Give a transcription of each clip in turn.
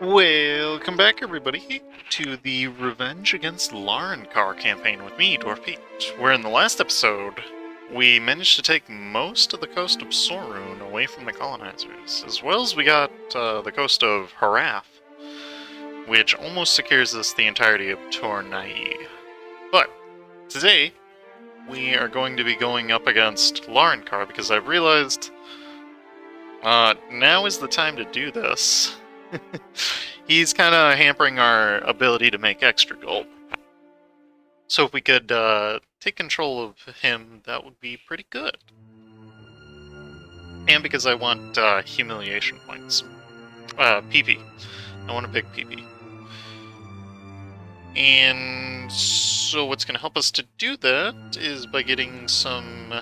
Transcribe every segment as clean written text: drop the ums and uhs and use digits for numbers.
Welcome back, everybody, to the Revenge against Larankar campaign with me, Dwarf Pete. Where in the last episode, we managed to take most of the coast of Sorun away from the colonizers, as well as we got the coast of Harath, which almost secures us the entirety of Kheionai. But today, we are going to be going up against Larankar because I've realized now is the time to do this. He's kind of hampering our ability to make extra gold. So if we could take control of him, that would be pretty good. And because I want humiliation points. PP. I want a big PP. And so what's going to help us to do that is by getting some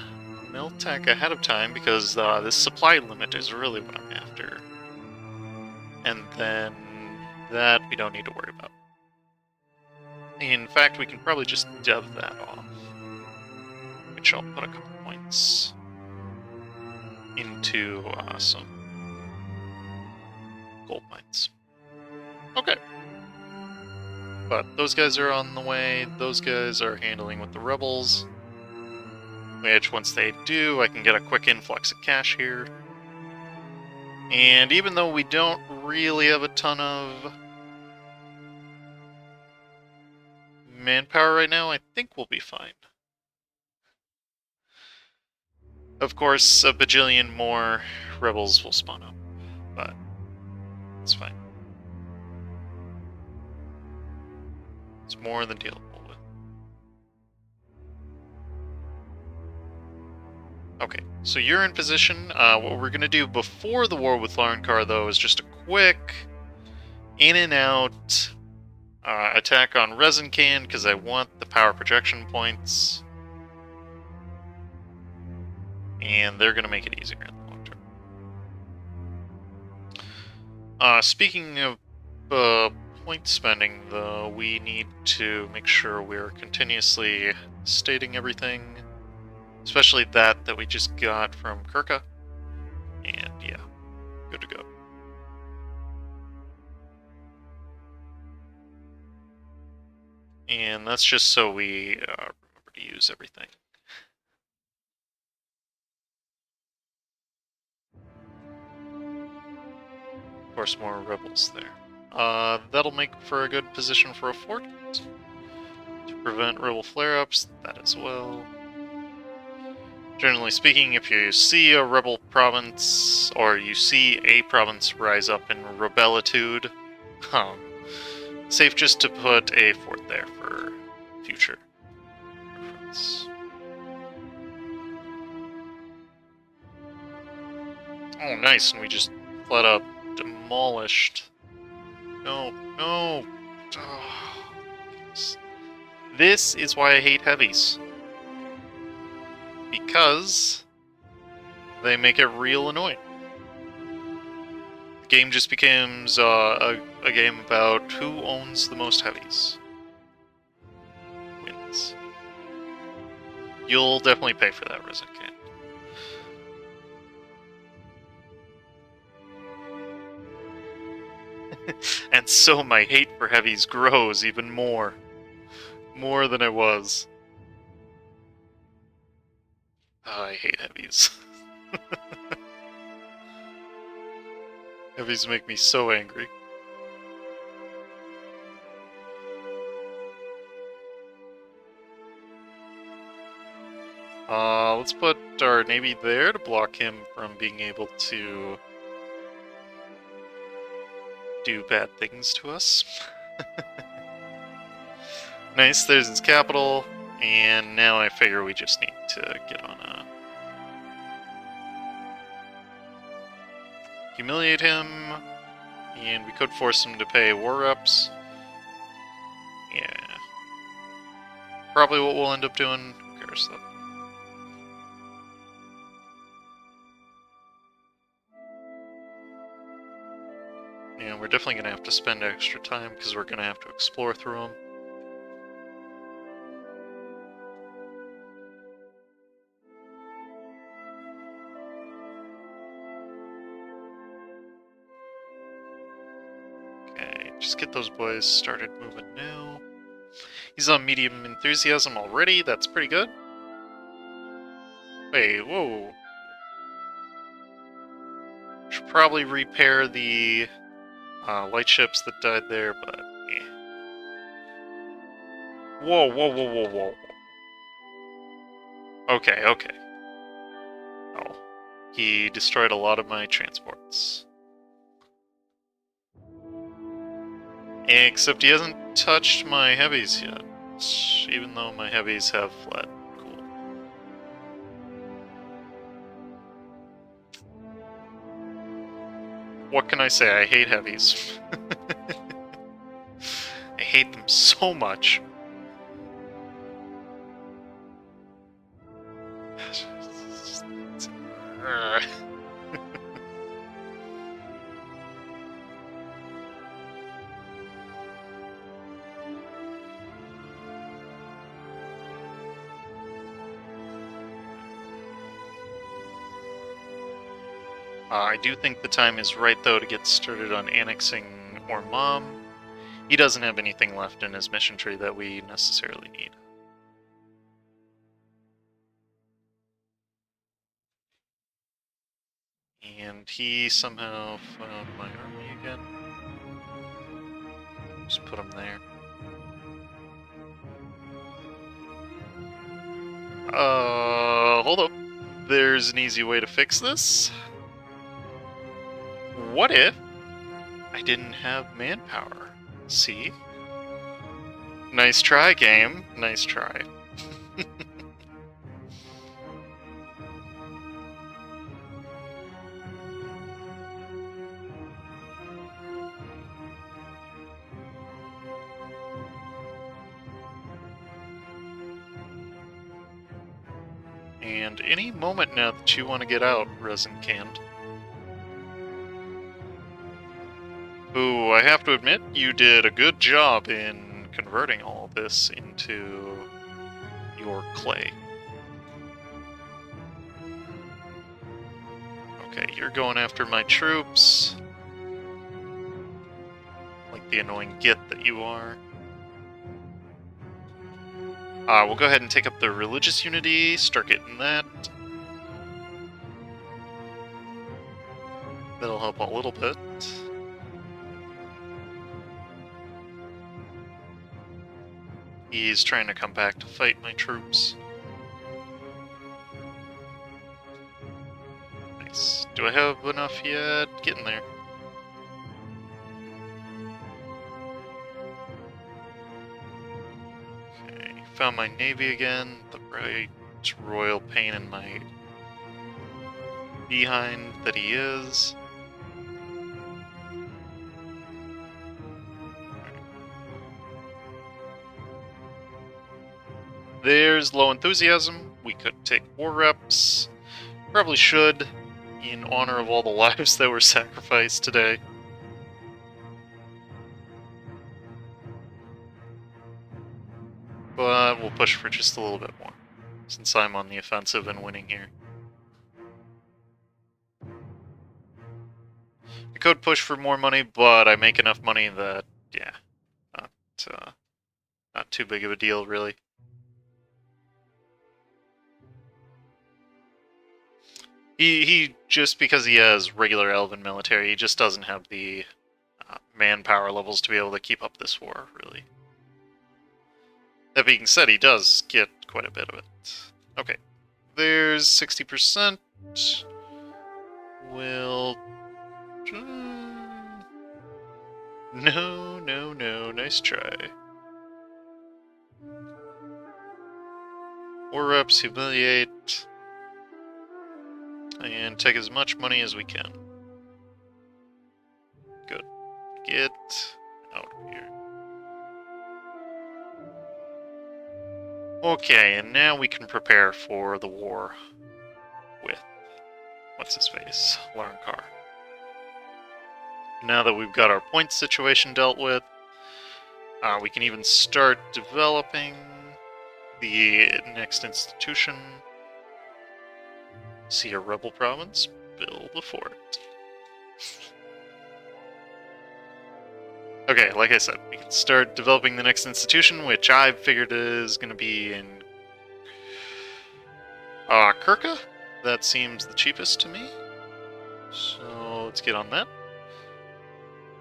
Meltac ahead of time, because this supply limit is really what I'm after. And then that we don't need to worry about. In fact, we can probably just dev that off, which I'll put a couple points into some gold mines. Okay. But those guys are on the way, those guys are handling with the rebels, which once they do, I can get a quick influx of cash here. And even though we don't really have a ton of manpower right now, I think we'll be fine. Of course, a bajillion more rebels will spawn up, but it's fine. It's more than dealable with. Okay, so you're in position. What we're going to do before the war with Larankar, though, is just a quick in and out attack on Rezankand, because I want the power projection points. And they're going to make it easier in the long term. Speaking of point spending, though, we need to make sure we're continuously stating everything, especially that we just got from Kirka. And yeah, good to go. And that's just so we remember to use everything. Of course, more rebels there. That'll make for a good position for a fort to prevent rebel flare-ups, that as well. Generally speaking, if you see a rebel province, or you see a province rise up in rebellitude, safe just to put a fort there for future reference. Oh, nice, and we just flat out demolished. No. Oh, this is why I hate heavies. Because they make it real annoying. The game just becomes a game about who owns the most heavies. Wins. You'll definitely pay for that, Rezankand. And so my hate for heavies grows even more. More than it was. Oh, I hate heavies. Heavies make me so angry. Let's put our navy there to block him from being able to do bad things to us. Nice, there's his capital, and now I figure we just need to get on a... humiliate him, and we could force him to pay war reps. Yeah. Probably what we'll end up doing. Who cares, though? And we're definitely going to have to spend extra time, because we're going to have to explore through them. Just get those boys started moving now. He's on medium enthusiasm already. That's pretty good. Wait, whoa. Should probably repair the light ships that died there, but eh. Whoa, whoa, whoa, whoa, whoa. Okay, okay. Oh. He destroyed a lot of my transports. Except he hasn't touched my heavies yet, even though my heavies have fled. Cool. What can I say? I hate heavies. I hate them so much. I do think the time is right, though, to get started on annexing Ormam. He doesn't have anything left in his mission tree that we necessarily need. And he somehow found my army again. Just put him there. Hold up. There's an easy way to fix this. What if I didn't have manpower? See? Nice try, game. Nice try. And any moment now that you want to get out, Rezankand. Who, I have to admit, you did a good job in converting all of this into your clay. Okay, you're going after my troops. Like the annoying git that you are. We'll go ahead and take up the religious unity, start getting that. That'll help a little bit. He's trying to come back to fight my troops. Nice. Do I have enough yet? Getting there. Okay, found my navy again. The right royal pain in my behind that he is. There's low enthusiasm. We could take war reps. Probably should, in honor of all the lives that were sacrificed today. But we'll push for just a little bit more, since I'm on the offensive and winning here. I could push for more money, but I make enough money that, yeah, not too big of a deal, really. He just because he has regular elven military, he just doesn't have the manpower levels to be able to keep up this war, really. That being said, he does get quite a bit of it. Okay, there's 60%. We'll... No, nice try. War reps, humiliate, and take as much money as we can. Good. Get out of here. Okay, and now we can prepare for the war with, what's his face, Larankar. Now that we've got our points situation dealt with, we can even start developing the next institution. See a rebel province? Build a fort. Okay, like I said, we can start developing the next institution, which I've figured is going to be in Kirka. That seems the cheapest to me. So let's get on that.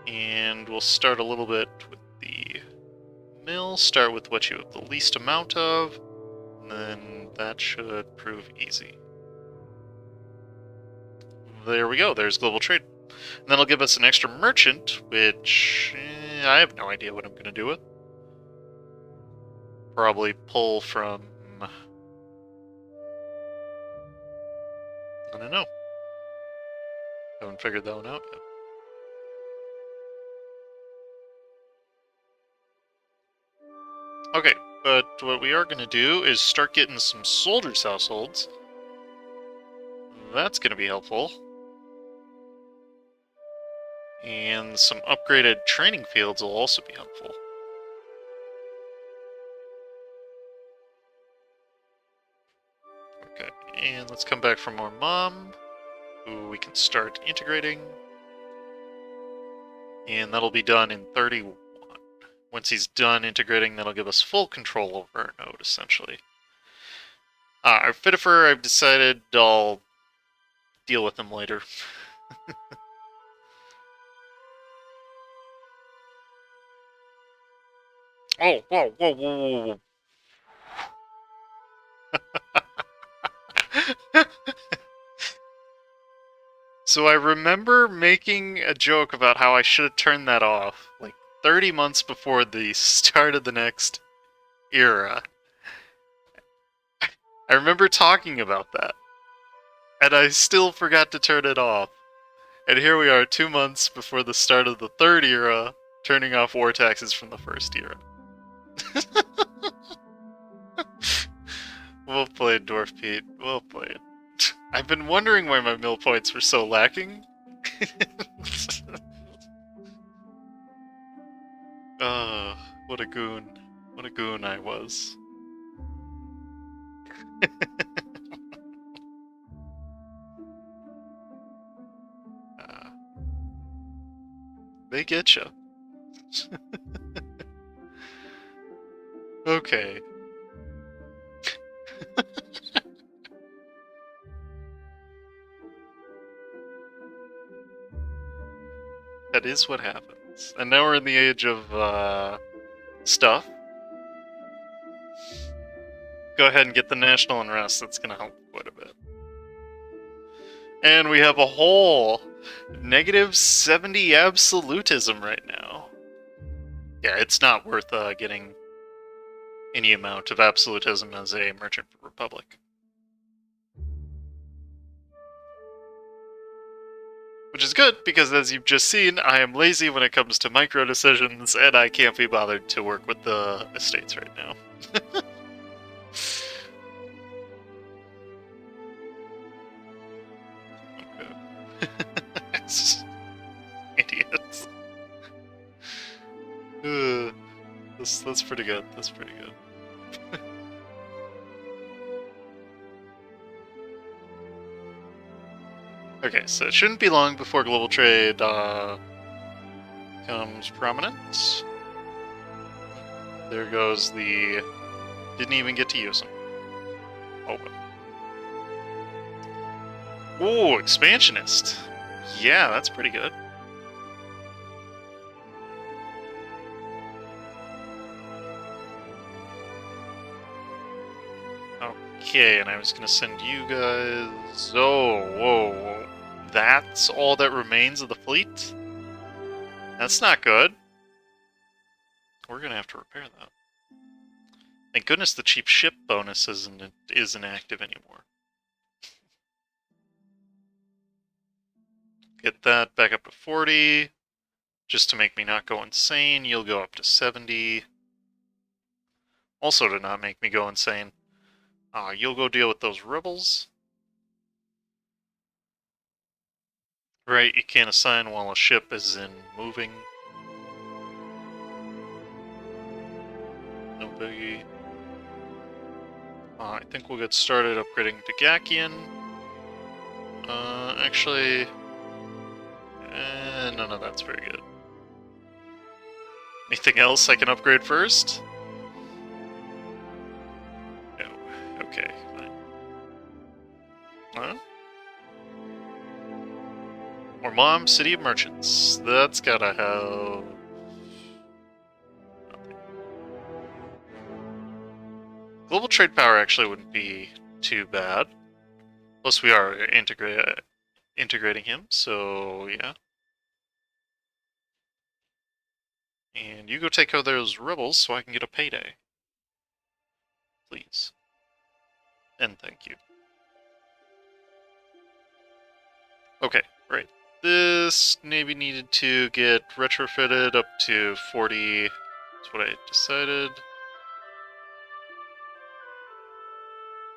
And we'll start a little bit with the mill. Start with what you have the least amount of, and then that should prove easy. There we go, there's global trade. And that'll give us an extra merchant, which I have no idea what I'm going to do with. Probably pull from... I don't know. Haven't figured that one out yet. Okay, but what we are going to do is start getting some soldiers' households. That's going to be helpful. And some upgraded training fields will also be helpful. Okay, and let's come back for more mom, who we can start integrating. And that'll be done in 31. Once he's done integrating, that'll give us full control over our node, essentially. Our Fitifer, I've decided I'll deal with him later. Oh, whoa, whoa, whoa, whoa, whoa. So I remember making a joke about how I should have turned that off, like 30 months before the start of the next era. I remember talking about that, and I still forgot to turn it off. And here we are 2 months before the start of the third era, turning off war taxes from the first era. Well played, Dwarf Pete. Well played. I've been wondering why my mill points were so lacking. What a goon. What a goon I was. They get you. Okay. That is what happens. And now we're in the age of, stuff. Go ahead and get the national unrest. That's gonna help quite a bit. And we have a whole -70 absolutism right now. Yeah, it's not worth getting any amount of absolutism as a merchant republic. Which is good, because as you've just seen, I am lazy when it comes to micro decisions, and I can't be bothered to work with the estates right now. Idiots. That's pretty good. That's pretty good. Okay, so it shouldn't be long before global trade becomes prominent. There goes the... Didn't even get to use them. Oh well. Ooh, expansionist. Yeah, that's pretty good. Okay, and I was gonna send you guys... Oh, whoa, whoa. That's all that remains of the fleet? That's not good. We're gonna have to repair that. Thank goodness the cheap ship bonus isn't active anymore. Get that back up to 40. Just to make me not go insane, you'll go up to 70. Also to not make me go insane, you'll go deal with those rebels. Right, you can't assign while a ship is in moving. No biggie. I think we'll get started upgrading to Gakian. Actually... none of that's very good. Anything else I can upgrade first? No. Okay, fine. Huh? Or Mom, City of Merchants. That's gotta have... nothing. Global trade power actually wouldn't be too bad. Plus we are integrating him, so yeah. And you go take out those rebels so I can get a payday. Please. And thank you. Okay, right. This maybe needed to get retrofitted up to 40. That's what I decided.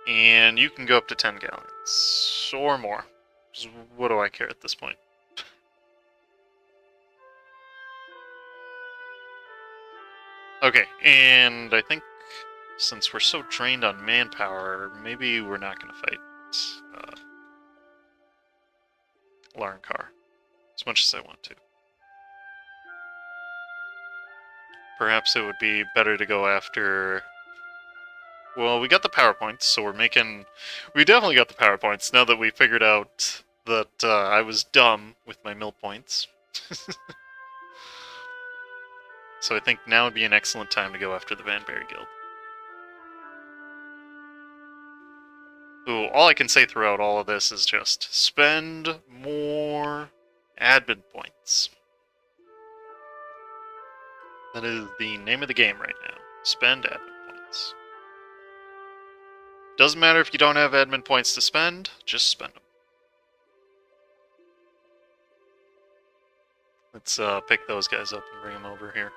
And you can go up to 10 gallons. Or more. What do I care at this point? Okay, and I think since we're so drained on manpower, maybe we're not going to fight Larankar as much as I want to. Perhaps it would be better to go after... Well, we got the PowerPoints, so we're making... We definitely got the PowerPoints now that we figured out that I was dumb with my mill points. So I think now would be an excellent time to go after the Vanberry Guild. Ooh, all I can say throughout all of this is just spend more admin points. That is the name of the game right now. Spend admin points. Doesn't matter if you don't have admin points to spend, just spend them. Let's pick those guys up and bring them over here.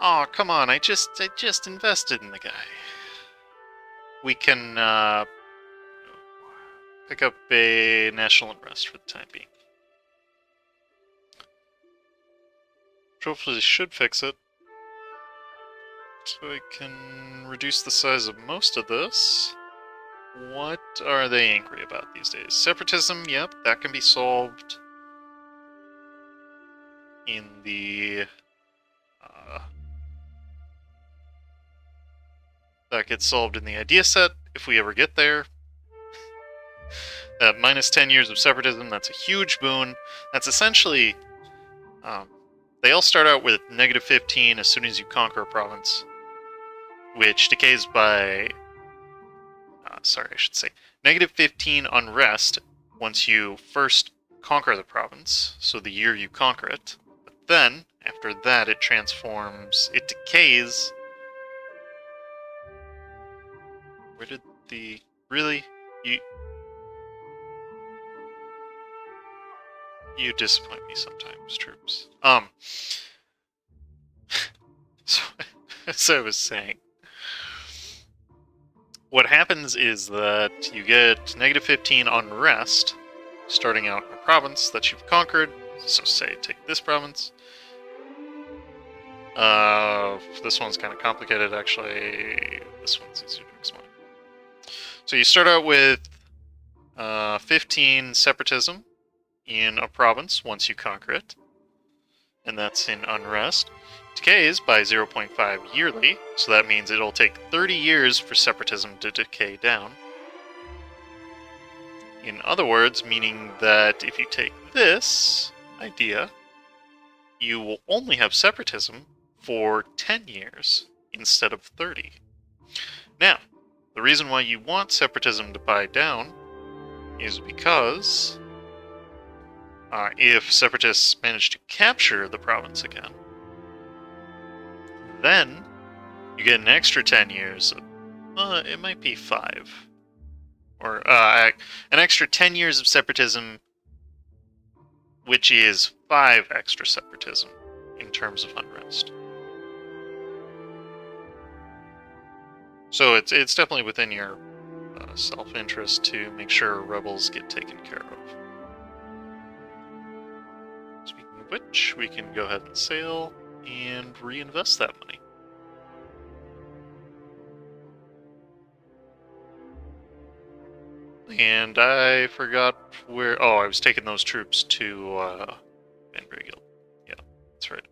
Oh, come on, I just invested in the guy. We can pick up a national unrest for the time being. Hopefully should fix it. So I can reduce the size of most of this. What are they angry about these days? Separatism, yep, that can be solved in the... that gets solved in the idea set, if we ever get there. That minus 10 years of separatism, that's a huge boon. That's essentially... they all start out with negative 15 as soon as you conquer a province, which decays by... sorry, I should say negative 15 unrest once you first conquer the province, so the year you conquer it. But then, after that, it transforms... it decays... Where did the... Really? You disappoint me sometimes, troops. So, as I was saying, what happens is that you get negative 15 unrest starting out in a province that you've conquered. So say, take this province. This one's kind of complicated, actually. This one's easier to explain. So you start out with 15 separatism in a province once you conquer it, and that's in unrest. Decays by 0.5 yearly, so that means it'll take 30 years for separatism to decay down. In other words, meaning that if you take this idea, you will only have separatism for 10 years instead of 30. Now, the reason why you want separatism to die down is because if separatists manage to capture the province again, then you get an extra 10 years. It might be 5. Or an extra 10 years of separatism, which is 5 extra separatism in terms of unrest. So it's definitely within your self-interest to make sure rebels get taken care of. Speaking of which, we can go ahead and sail and reinvest that money. And I forgot where... Oh, I was taking those troops to Banbury Guild. Yeah, that's right.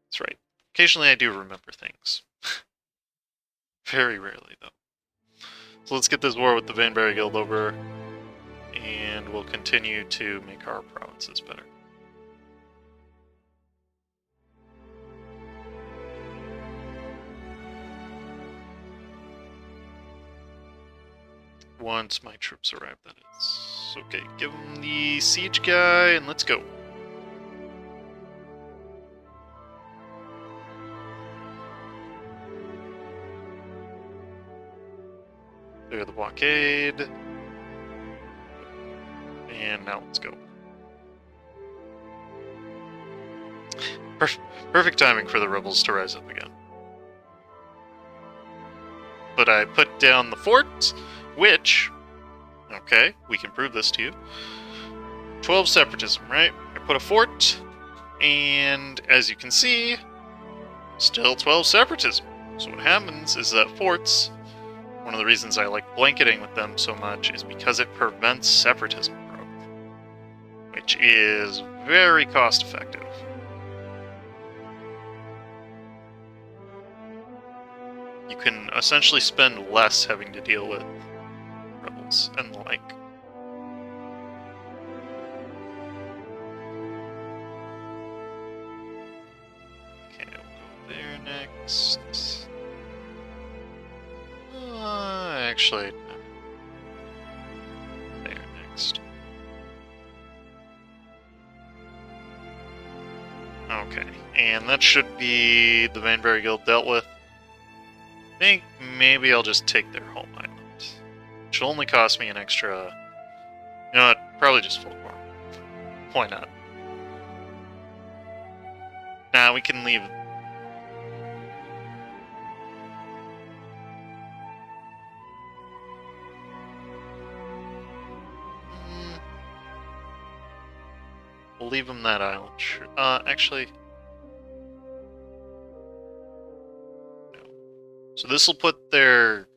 That's right. Occasionally I do remember things. Very rarely, though. So let's get this war with the Banbury Guild over, and we'll continue to make our provinces better. Once my troops arrive, that is. Okay, give them the siege guy, and let's go. Clear the blockade. And now let's go. Perfect timing for the rebels to rise up again. But I put down the fort, which... Okay, we can prove this to you. 12 separatism, right? I put a fort, and as you can see, still 12 separatism. So what happens is that forts... One of the reasons I like blanketing with them so much is because it prevents separatism growth, which is very cost effective. You can essentially spend less having to deal with rebels and the like. Okay, we'll go there next. Actually, there next. Okay, and that should be the Banbury Guild dealt with. I think maybe I'll just take their home island, which will only cost me an extra... You know what? Probably just full form. Why not? Nah, we can leave... We'll leave them that island. Sure. Actually... No. So this will put their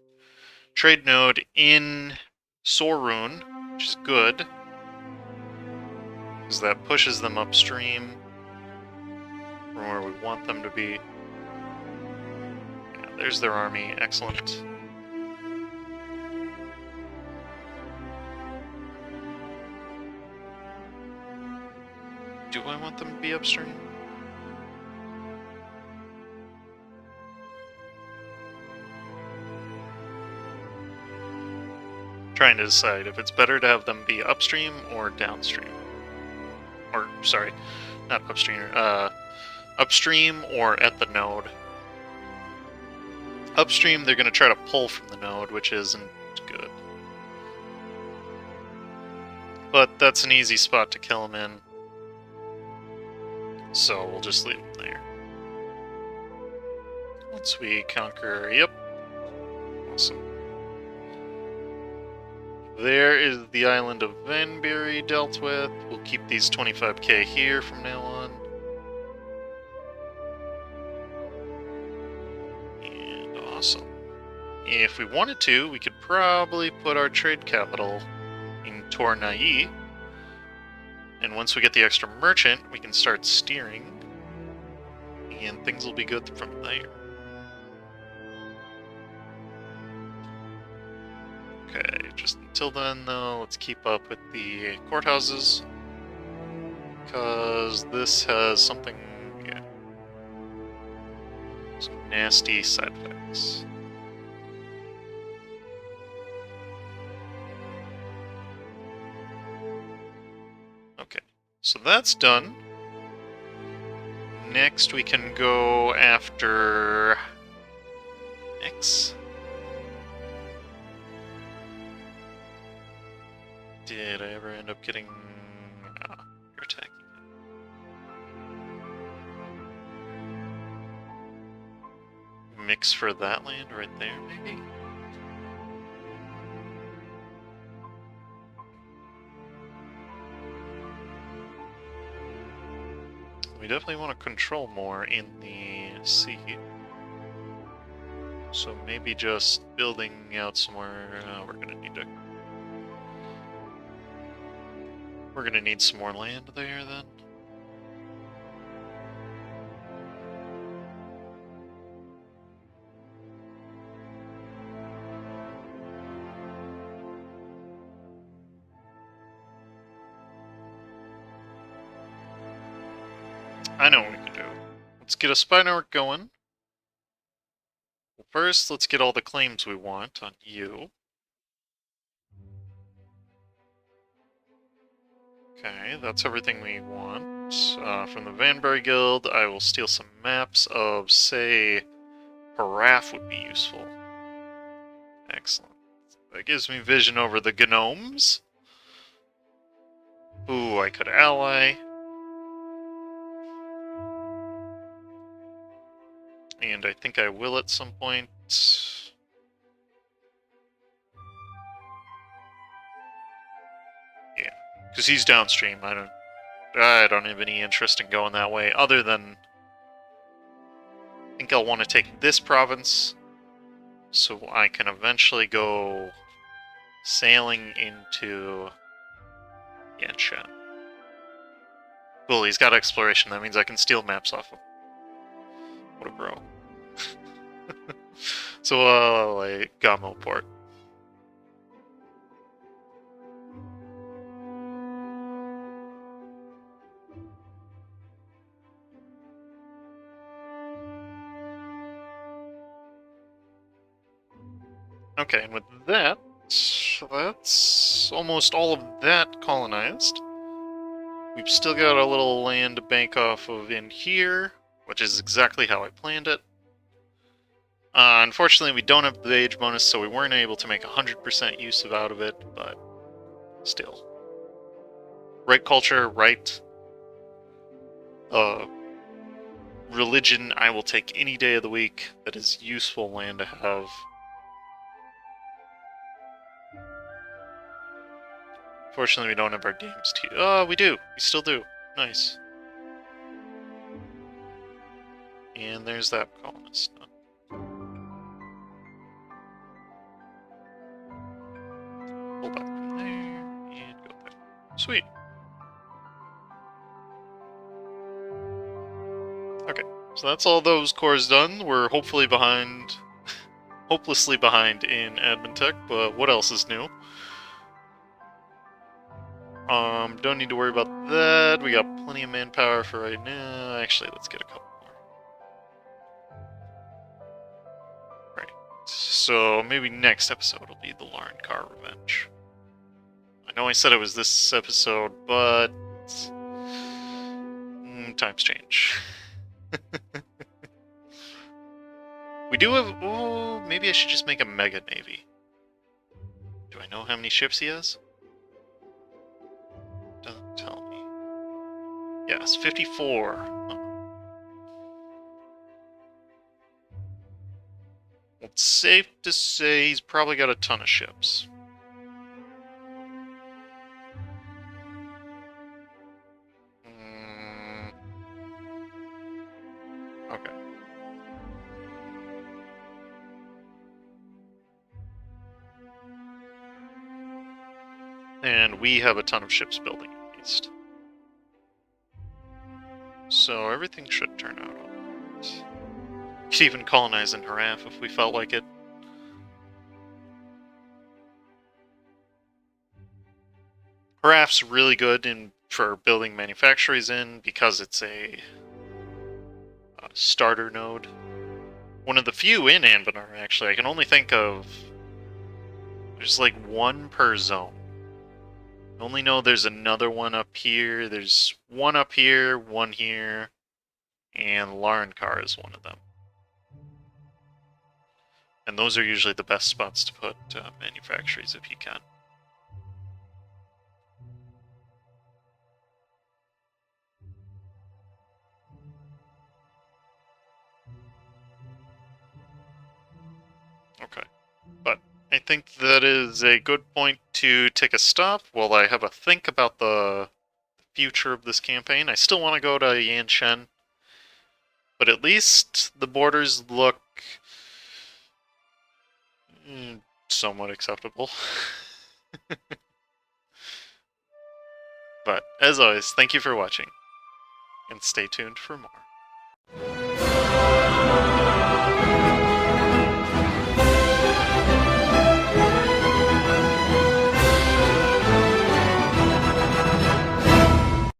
trade node in Sorun, which is good, because that pushes them upstream from where we want them to be. Yeah, there's their army. Excellent. Do I want them to be upstream? Trying to decide if it's better to have them be upstream or downstream. Or, sorry, not upstream, upstream or at the node. Upstream, they're going to try to pull from the node, which isn't good. But that's an easy spot to kill them in. So we'll just leave them there. Once we conquer... Yep. Awesome. There is the island of Banbury dealt with. We'll keep these 25k here from now on. And awesome. If we wanted to, we could probably put our trade capital in Kheionai. And once we get the extra merchant, we can start steering. And things will be good from there. Okay, just until then, though, let's keep up with the courthouses. Because this has something, yeah, some nasty side effects. Okay, so that's done. Next, we can go after X. Did I ever end up getting... Ah, you're attacking it. Mix for that land right there, maybe? We definitely want to control more in the sea. So maybe just building out somewhere. We're gonna need some more land there then. I know what we can do. Let's get a spy network going. Well, first, let's get all the claims we want on you. Okay, that's everything we want. From the Vanbury Guild, I will steal some maps of, say, Paraf would be useful. Excellent. That gives me vision over the gnomes. Ooh, I could ally. And I think I will at some point. Yeah, because he's downstream. I don't have any interest in going that way, other than I think I'll want to take this province, so I can eventually go sailing into Yanshan. Cool, he's got exploration. That means I can steal maps off him. What a bro. So, like, Gamo port. Okay, and with that, that's almost all of that colonized. We've still got a little land to bank off of in here, which is exactly how I planned it. Unfortunately, we don't have the age bonus, so we weren't able to make 100% use out of it, but still. Right culture, right religion, I will take any day of the week. That is useful land to have. Fortunately, we don't have our games to... Oh, we do! We still do. Nice. And there's that colonist. Pull back from there, and go there. Sweet. Okay, so that's all those cores done. We're hopefully behind... hopelessly behind in admin tech, but what else is new? Don't need to worry about that. We got plenty of manpower for right now. Actually, let's get a couple more. Right. So maybe next episode will be the Larankar Revenge. I know I said it was this episode, but... times change. We do have... Oh, maybe I should just make a mega navy. Do I know how many ships he has? Doesn't tell me. Yes, 54. Huh. It's safe to say he's probably got a ton of ships. Okay. And we have a ton of ships building, at least. So everything should turn out alright. Could even colonize in Haraf if we felt like it. Haraf's really good for building manufactories in because it's a starter node. One of the few in Anbennar, actually. I can only think of... There's like one per zone. I only know there's another one up here. There's one up here, one here, and Larankar is one of them. And those are usually the best spots to put manufactories if you can. Okay, but I think that is a good point to take a stop while I have a think about the future of this campaign. I still want to go to Yanshan, but at least the borders look Somewhat acceptable. But, as always, thank you for watching, and stay tuned for more.